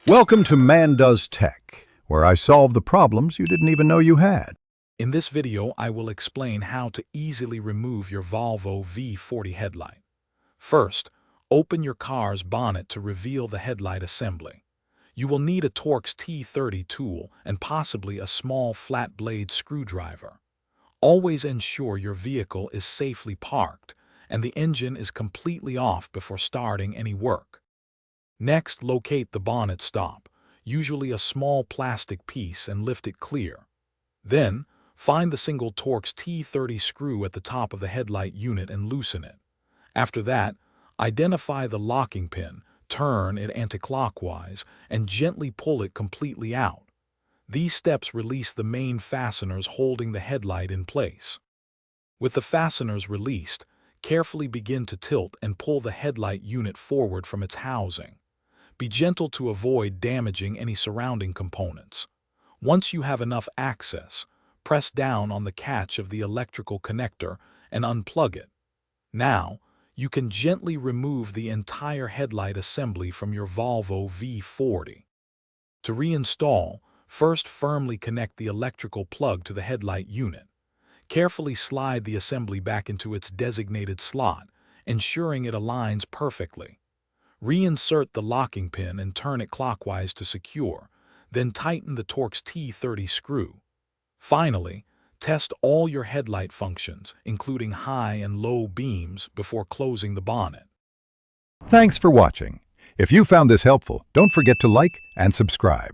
Welcome to Man Does Tech, where I solve the problems you didn't even know you had. In this video, I will explain how to easily remove your Volvo V40 headlight. First, open your car's bonnet to reveal the headlight assembly. You will need a Torx T30 tool and possibly a small flat blade screwdriver. Always ensure your vehicle is safely parked and the engine is completely off before starting any work. Next, locate the bonnet stop, usually a small plastic piece, and lift it clear. Then, find the single Torx T30 screw at the top of the headlight unit and loosen it. After that, identify the locking pin, turn it anti-clockwise, and gently pull it completely out. These steps release the main fasteners holding the headlight in place. With the fasteners released, carefully begin to tilt and pull the headlight unit forward from its housing. Be gentle to avoid damaging any surrounding components. Once you have enough access, press down on the catch of the electrical connector and unplug it. Now, you can gently remove the entire headlight assembly from your Volvo V40. To reinstall, first firmly connect the electrical plug to the headlight unit. Carefully slide the assembly back into its designated slot, ensuring it aligns perfectly. Reinsert the locking pin and turn it clockwise to secure, then tighten the Torx T30 screw. Finally, test all your headlight functions, including high and low beams, before closing the bonnet. Thanks for watching. If you found this helpful, don't forget to like and subscribe.